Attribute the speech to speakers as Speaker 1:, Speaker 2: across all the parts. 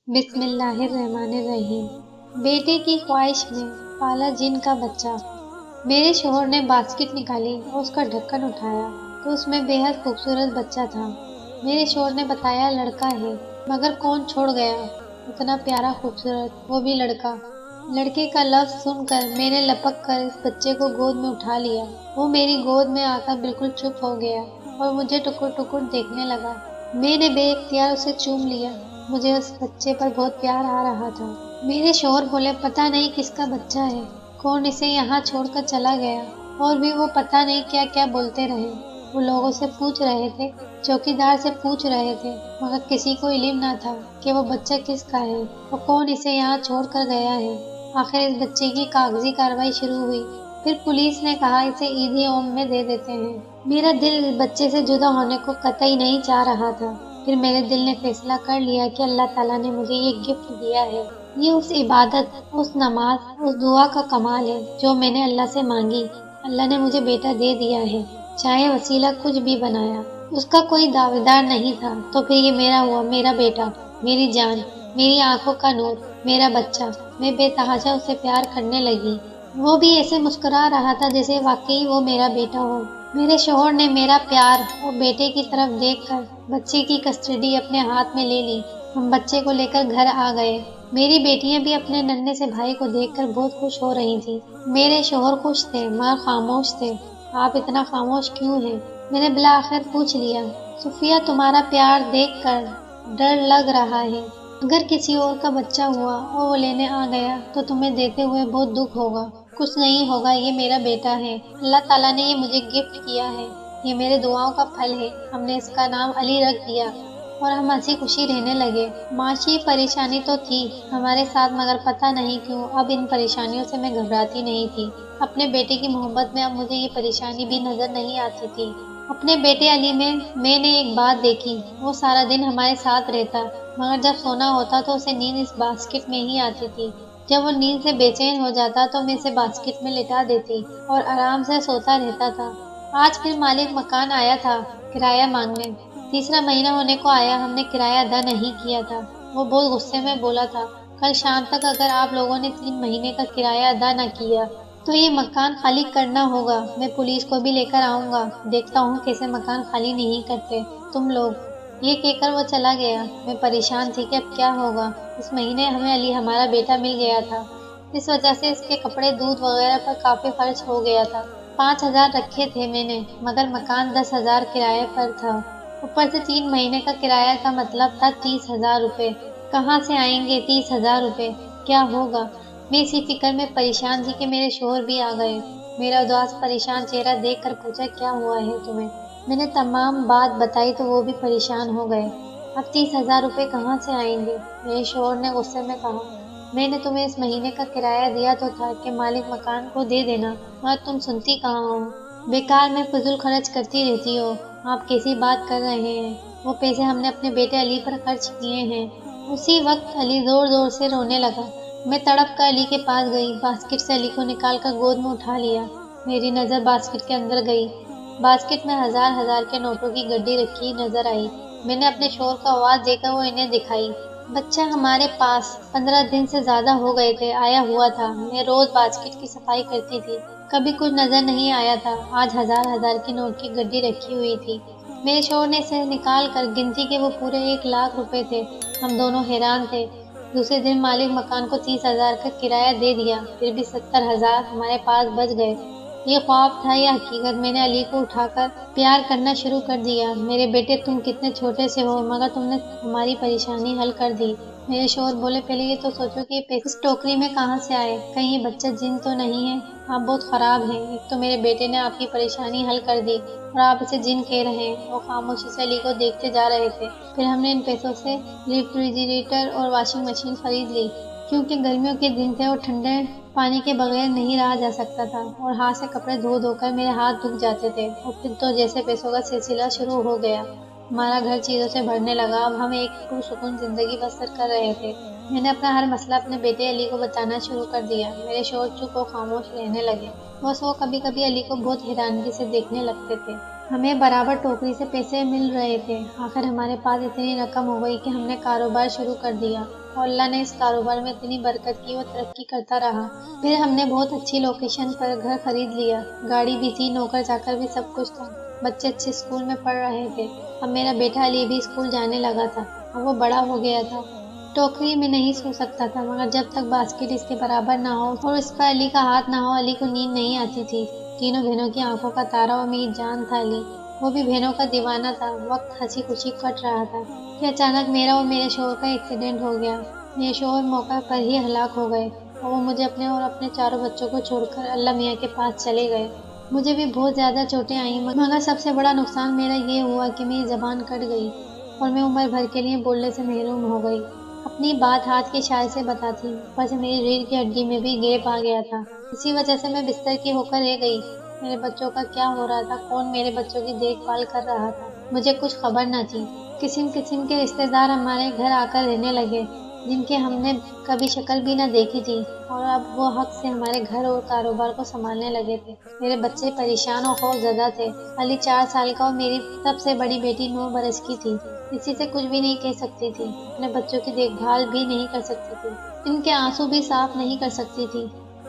Speaker 1: بسم اللہ الرحمن الرحیم۔ بیٹے کی خواہش میں پالا جن کا بچہ۔ میرے شوہر نے باسکٹ نکالی اور اس کا ڈھکن اٹھایا تو اس میں بے حد خوبصورت بچہ تھا۔ میرے شوہر نے بتایا لڑکا ہے، مگر کون چھوڑ گیا اتنا پیارا خوبصورت، وہ بھی لڑکا۔ لڑکے کا لفظ سن کر میں نے لپک کر اس بچے کو گود میں اٹھا لیا۔ وہ میری گود میں آ کر بالکل چپ ہو گیا اور مجھے ٹکر ٹکر دیکھنے لگا۔ میں نے بے اختیار اسے چوم لیا۔ مجھے اس بچے پر بہت پیار آ رہا تھا۔ میرے شوہر بولے پتہ نہیں کس کا بچہ ہے، کون اسے یہاں چھوڑ کر چلا گیا، اور بھی وہ پتہ نہیں کیا کیا بولتے رہے۔ وہ لوگوں سے پوچھ رہے تھے، چوکیدار سے پوچھ رہے تھے، مگر کسی کو علم نہ تھا کہ وہ بچہ کس کا ہے اور کون اسے یہاں چھوڑ کر گیا ہے۔ آخر اس بچے کی کاغذی کارروائی شروع ہوئی۔ پھر پولیس نے کہا اسے عیدی اوم میں دے دیتے ہیں۔ میرا دل اس بچے سے جدا ہونے کو قطعی نہیں چاہ رہا تھا۔ پھر میرے دل نے فیصلہ کر لیا کہ اللہ تعالیٰ نے مجھے یہ گفٹ دیا ہے۔ یہ اس عبادت، اس نماز، اس دعا کا کمال ہے جو میں نے اللہ سے مانگی۔ اللہ نے مجھے بیٹا دے دیا ہے، چاہے وسیلہ کچھ بھی بنایا۔ اس کا کوئی دعویدار نہیں تھا، تو پھر یہ میرا ہوا، میرا بیٹا، میری جان، میری آنکھوں کا نور، میرا بچہ۔ میں بے تحاشا اسے پیار کرنے لگی۔ وہ بھی ایسے مسکرا رہا تھا جیسے واقعی وہ میرا بیٹا ہو۔ میرے شوہر نے میرا پیار اور بیٹے کی طرف دیکھ کر بچے کی کسٹڈی اپنے ہاتھ میں لے لی۔ ہم بچے کو لے کر گھر آ گئے۔ میری بیٹیاں بھی اپنے ننھے سے بھائی کو دیکھ کر بہت خوش ہو رہی تھیں۔ میرے شوہر خوش تھے مگر خاموش تھے۔ آپ اتنا خاموش کیوں ہیں؟ میں نے بالآخر پوچھ لیا۔ صفیہ، تمہارا پیار دیکھ کر ڈر لگ رہا ہے۔ اگر کسی اور کا بچہ ہوا اور وہ لینے آ گیا تو تمہیں دیتے ہوئے بہت دکھ ہوگا۔ کچھ نہیں ہوگا، یہ میرا بیٹا ہے۔ اللہ تعالیٰ نے یہ مجھے گفٹ کیا ہے، یہ میرے دعاؤں کا پھل ہے۔ ہم نے اس کا نام علی رکھ دیا اور ہم ہنسی خوشی رہنے لگے۔ معاشی پریشانی تو تھی ہمارے ساتھ، مگر پتہ نہیں کیوں اب ان پریشانیوں سے میں گھبراتی نہیں تھی۔ اپنے بیٹے کی محبت میں اب مجھے یہ پریشانی بھی نظر نہیں آتی تھی۔ اپنے بیٹے علی میں نے ایک بات دیکھی، وہ سارا دن ہمارے ساتھ رہتا، مگر جب سونا ہوتا تو اسے نیند اس باسکٹ میں ہی آتی تھی۔ جب وہ نیند سے بے چین ہو جاتا تو میں اسے باسکٹ میں لٹا دیتی اور آرام سے سوتا رہتا تھا۔ آج پھر مالک مکان آیا تھا کرایہ مانگنے۔ تیسرا مہینہ ہونے کو آیا، ہم نے کرایہ ادا نہیں کیا تھا۔ وہ بہت غصے میں بولا تھا، کل شام تک اگر آپ لوگوں نے 3 مہینے کا کرایہ ادا نہ کیا تو یہ مکان خالی کرنا ہوگا۔ میں پولیس کو بھی لے کر آؤں گا، دیکھتا ہوں کیسے مکان خالی نہیں کرتے تم لوگ۔ یہ کہہ کر وہ چلا گیا۔ میں پریشان تھی کہ اب کیا ہوگا۔ اس مہینے ہمیں علی ہمارا بیٹا مل گیا تھا، اس وجہ سے اس کے کپڑے، دودھ وغیرہ پر کافی خرچ ہو گیا تھا۔ 5,000 رکھے تھے میں نے، مگر مکان 10,000 کرایہ پر تھا۔ اوپر سے 3 مہینے کا کرایہ کا مطلب تھا 30,000 روپے۔ کہاں سے آئیں گے 30,000 روپے؟ کیا ہوگا؟ میں اسی فکر میں پریشان تھی کہ میرے شوہر بھی آ گئے۔ میرا اداس پریشان چہرہ دیکھ کر پوچھا، کیا ہوا ہے تمہیں؟ میں نے تمام بات بتائی تو وہ بھی پریشان ہو گئے۔ اب 30,000 روپے کہاں سے آئیں گے؟ میرے شوہر نے غصے میں کہا، میں نے تمہیں اس مہینے کا کرایہ دیا تو تھا کہ مالک مکان کو دے دینا، مگر تم سنتی کہاں ہو؟ بیکار میں فضول خرچ کرتی رہتی ہو۔ آپ کیسی بات کر رہے ہیں؟ وہ پیسے ہم نے اپنے بیٹے علی پر خرچ کیے ہیں۔ اسی وقت علی زور زور سے رونے لگا۔ میں تڑپ کر علی کے پاس گئی، باسکٹ سے علی کو نکال کر گود میں اٹھا لیا۔ میری نظر باسکٹ کے اندر گئی۔ باسکٹ میں 1,000 کے نوٹوں کی گڈی رکھی نظر آئی۔ میں نے اپنے شوہر کو آواز دے کر وہ انہیں دکھائی۔ بچہ ہمارے پاس 15 دن سے زیادہ ہو گئے تھے آیا ہوا تھا۔ میں روز باسکٹ کی صفائی کرتی تھی، کبھی کچھ نظر نہیں آیا تھا۔ آج 1,000 کی نوٹ کی گڈی رکھی ہوئی تھی۔ میرے شوہر نے اسے نکال کر گنتی کہ وہ پورے 1,00,000 روپے تھے۔ ہم دونوں حیران تھے۔ دوسرے دن مالک مکان کو 30,000 کا کرایہ دے دیا، پھر بھی 70,000 ہمارے پاس بچ گئے۔ یہ خواب تھا یا حقیقت؟ میں نے علی کو اٹھا کر پیار کرنا شروع کر دیا۔ میرے بیٹے، تم کتنے چھوٹے سے ہو مگر تم نے ہماری پریشانی حل کر دی۔ میرے شوہر بولے، پہلے یہ تو سوچو کہ یہ پیسے اس ٹوکری میں کہاں سے آئے؟ کہیں یہ بچہ جن تو نہیں ہے؟ آپ بہت خراب ہیں۔ ایک تو میرے بیٹے نے آپ کی پریشانی حل کر دی اور آپ اسے جن کہہ رہے ہیں۔ وہ خاموشی سے علی کو دیکھتے جا رہے تھے۔ پھر ہم نے ان پیسوں سے ریفریجریٹر اور واشنگ مشین خرید لی، کیونکہ گرمیوں کے دن تھے اور ٹھنڈے پانی کے بغیر نہیں رہا جا سکتا تھا، اور ہاتھ سے کپڑے دھو دھو کر میرے ہاتھ دکھ جاتے تھے۔ اور پھر تو جیسے پیسوں کا سلسلہ شروع ہو گیا۔ ہمارا گھر چیزوں سے بھرنے لگا۔ اب ہم ایک پرسکون زندگی بسر کر رہے تھے۔ میں نے اپنا ہر مسئلہ اپنے بیٹے علی کو بتانا شروع کر دیا۔ میرے شوہر چپ و خاموش رہنے لگے، بس وہ کبھی کبھی علی کو بہت حیرانگی سے دیکھنے لگتے تھے۔ ہمیں برابر ٹوکری سے پیسے مل رہے تھے۔ آخر ہمارے پاس اتنی رقم ہو گئی کہ ہم نے کاروبار شروع کر دیا اور اللہ نے اس کاروبار میں اتنی برکت کی، وہ ترقی کرتا رہا۔ پھر ہم نے بہت اچھی لوکیشن پر گھر خرید لیا، گاڑی بھی تھی، نوکر چاکر بھی، سب کچھ تھا۔ بچے اچھے اسکول میں پڑھ رہے تھے۔ اب میرا بیٹا علی بھی اسکول جانے لگا تھا اور وہ بڑا ہو گیا تھا۔ ٹوکری میں نہیں سو سکتا تھا، مگر جب تک باسکٹ اس کے برابر نہ ہو اور اس پر علی کا ہاتھ نہ ہو، علی کو نیند نہیں آتی تھی۔ تینوں بہنوں کی آنکھوں کا تارا اور میری جان تھا علی، وہ بھی بہنوں کا دیوانہ تھا۔ وقت ہنسی خوشی کٹ رہا تھا کہ اچانک میرا اور میرے شوہر کا ایکسیڈنٹ ہو گیا۔ میرے شوہر موقع پر ہی ہلاک ہو گئے اور وہ مجھے اپنے اور اپنے چاروں بچوں کو چھوڑ کر اللہ میاں کے پاس چلے گئے۔ مجھے بھی بہت زیادہ چوٹیں آئیں، مگر سب سے بڑا نقصان میرا یہ ہوا کہ میری زبان کٹ گئی اور میں عمر بھر کے لیے بولنے سے محروم ہو گئی۔ اپنی بات ہاتھ کے اشارے سے بتاتی، اوپر سے میری ریڑھ کی ہڈی میں بھی گیپ آ گیا تھا۔ اسی وجہ سے میں بستر کی ہو کر رہ گئی۔ میرے بچوں کا کیا ہو رہا تھا، کون میرے بچوں کی دیکھ بھال کر رہا تھا، مجھے کچھ خبر نہ تھی۔ قسم قسم کے رشتے دار ہمارے گھر آ کر رہنے لگے، جن کے ہم نے کبھی شکل بھی نہ دیکھی تھی، اور اب وہ حق سے ہمارے گھر اور کاروبار کو سنبھالنے لگے تھے۔ میرے بچے پریشان اور خوف زدہ تھے۔ علی 4 سال کا اور میری سب سے بڑی بیٹی 9 برس کی تھی۔ کسی سے کچھ بھی نہیں کہہ سکتی تھی، اپنے بچوں کی دیکھ بھال بھی نہیں کر سکتی تھی، ان کے آنسو بھی صاف نہیں کر سکتی تھی۔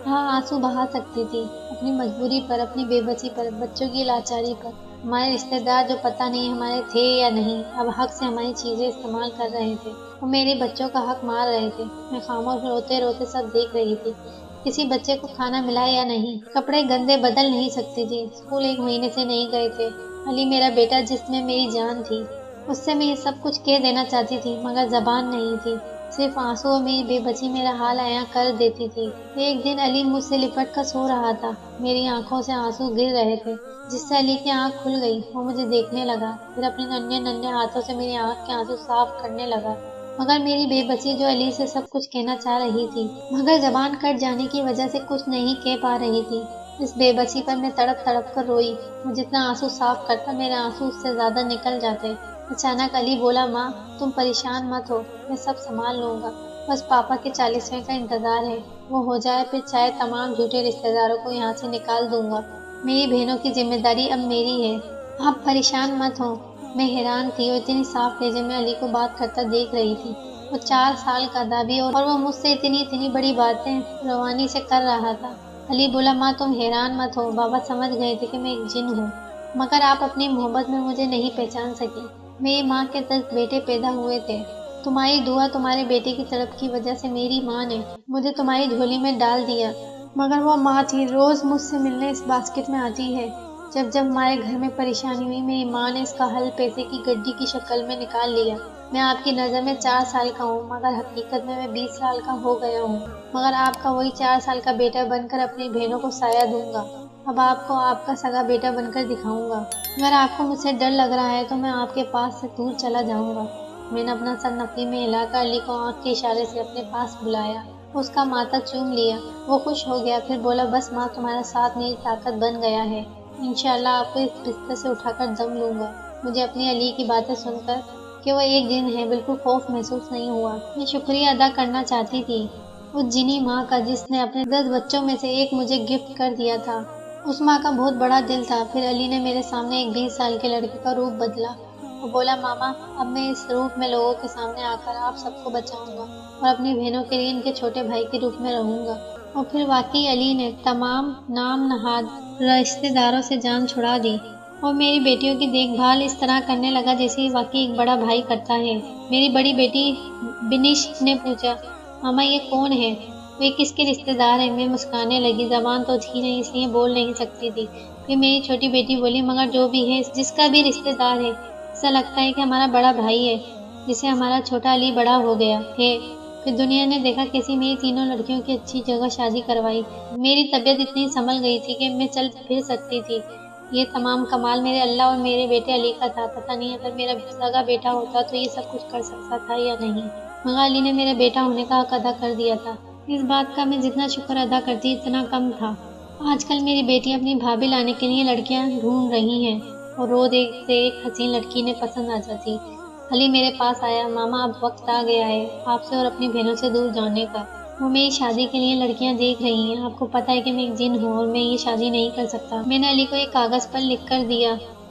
Speaker 1: ہاں، آنسو بہا سکتی تھی، اپنی مجبوری پر، اپنی بے بسی پر، بچوں کی لاچاری پر۔ ہمارے رشتے دار جو پتہ نہیں ہمارے تھے یا نہیں، اب حق سے ہماری چیزیں استعمال کر رہے تھے اور میرے بچوں کا حق مار رہے تھے۔ میں خاموش روتے روتے سب دیکھ رہی تھی۔ کسی بچے کو کھانا ملا یا نہیں، کپڑے گندے بدل نہیں سکتی تھی، اسکول 1 مہینے سے نہیں گئے تھے۔ علی میرا بیٹا جس میں میری جان تھی، اس سے میں یہ سب کچھ کہہ دینا چاہتی تھی، مگر زبان نہیں تھی۔ صرف آنسو اور میری بے بسی میرا حال عیاں کر دیتی تھی۔ ایک دن علی مجھ سے لپٹ کر سو رہا تھا، میری آنکھوں سے آنسو گر رہے تھے، جس سے علی کی آنکھ کھل گئی۔ وہ مجھے دیکھنے لگا، پھر اپنے ننھے ننھے ہاتھوں سے میری آنکھ کے آنسو صاف کرنے لگا۔ مگر میری بے بسی جو علی سے سب کچھ کہنا چاہ رہی تھی، مگر زبان کٹ جانے کی وجہ سے کچھ نہیں کہہ پا رہی تھی، اس بے بسی پر میں تڑپ تڑپ کر روئی۔ وہ جتنا آنسو صاف کرتا، میرے آنسو اس سے زیادہ نکل جاتے۔ اچانک علی بولا، ماں تم پریشان مت ہو، میں سب سنبھال لوں گا، بس پاپا کے 40ویں کا انتظار ہے، وہ ہو جائے پھر چاہے تمام جھوٹے رشتے داروں کو یہاں سے نکال دوں گا۔ میری بہنوں کی ذمہ داری اب میری ہے، آپ پریشان مت ہو۔ میں حیران تھی اور اتنی صاف لہجے میں علی کو بات کرتا دیکھ رہی تھی۔ وہ 4 سال کا تھا بھی اور وہ مجھ سے اتنی بڑی باتیں روانی سے کر رہا تھا۔ علی بولا، ماں تم حیران مت ہو، بابا سمجھ گئے تھے کہ میں ایک جن ہوں، مگر آپ اپنی محبت میں مجھے نہیں پہچان سکی۔ میری ماں کے 10 بیٹے پیدا ہوئے تھے، تمہاری دعا تمہارے بیٹے کی طلب کی وجہ سے میری ماں نے مجھے تمہاری جھولی میں ڈال دیا، مگر وہ ماں تھی، روز مجھ سے ملنے اس باسکٹ میں آتی ہے۔ جب ہمارے گھر میں پریشانی ہوئی، میری ماں نے اس کا حل پیسے کی گڈی کی شکل میں نکال لیا۔ میں آپ کی نظر میں 4 سال کا ہوں، مگر حقیقت میں 20 سال کا ہو گیا ہوں، مگر آپ کا وہی 4 سال کا بیٹا بن کر اپنی بہنوں کو سایہ دوں گا۔ اب آپ کو آپ کا سگا بیٹا بن کر دکھاؤں گا۔ اگر آپ کو مجھ سے ڈر لگ رہا ہے تو میں آپ کے پاس سے دور چلا جاؤں گا۔ میں نے اپنا سر نفی میں ہلا کر علی کو آنکھ کے اشارے سے اپنے پاس بلایا، اس کا ماتھا چوم لیا۔ وہ خوش ہو گیا، پھر بولا، بس ماں تمہارا ساتھ میری طاقت بن گیا ہے، انشاءاللہ آپ کو اس بستر سے اٹھا کر دم لوں گا۔ مجھے اپنی علی کی باتیں سن کر کہ وہ ایک جن ہے، بالکل خوف محسوس نہیں ہوا۔ میں شکریہ ادا کرنا چاہتی تھی اس جنی ماں کا جس نے اپنے 10 بچوں میں سے ایک مجھے گفٹ کر دیا تھا۔ اس ماں کا بہت بڑا دل تھا۔ پھر علی نے میرے سامنے ایک 20 سال کے لڑکے کا روپ بدلا۔ وہ بولا، ماما اب میں اس روپ میں لوگوں کے سامنے آ کر آپ سب کو بچاؤں گا اور اپنی بہنوں کے لیے ان کے چھوٹے بھائی کے روپ میں رہوں گا۔ اور پھر واقعی علی نے تمام نام نہاد رشتے داروں سے جان چھڑا دی اور میری بیٹیوں کی دیکھ بھال اس طرح کرنے لگا جیسے واقعی ایک بڑا بھائی کرتا ہے۔ میری بڑی بیٹی بنش نے پوچھا، ماما یہ کون ہے، وہ کس کے رشتے دار ہیں؟ میں مسکرانے لگی، زبان تو تھی نہیں اس لیے بول نہیں سکتی تھی۔ پھر میری چھوٹی بیٹی بولی، مگر جو بھی ہے، جس کا بھی رشتے دار ہے، ایسا لگتا ہے کہ ہمارا بڑا بھائی ہے جسے ہمارا چھوٹا علی بڑا ہو گیا ہے۔ پھر دنیا نے دیکھا کیسی میری تینوں لڑکیوں کی اچھی جگہ شادی کروائی۔ میری طبیعت اتنی سنبھل گئی تھی کہ میں چل پھر سکتی تھی۔ یہ تمام کمال میرے اللہ اور میرے بیٹے علی کا تھا۔ پتہ نہیں اگر میرا سگا بیٹا ہوتا تو یہ سب کچھ کر سکتا تھا یا نہیں، مگر علی نے میرے بیٹا ہونے کا حق ادا کر دیا تھا۔ اس بات کا میں جتنا شکر ادا کرتی اتنا کم تھا۔ آج کل میری بیٹی اپنی بھابھی لانے کے لیے لڑکیاں ڈھونڈ رہی ہیں اور روز ایک سے ایک حسین لڑکی انہیں پسند آ جاتی۔ علی میرے پاس آیا، ماما اب وقت آ گیا ہے آپ سے اور اپنی بہنوں سے دور جانے کا۔ وہ میری شادی کے لیے لڑکیاں دیکھ رہی ہیں، آپ کو پتہ ہے کہ میں ایک جن ہوں اور میں یہ شادی نہیں کر سکتا۔ میں نے علی کو ایک کاغذ پر لکھ کر دیا،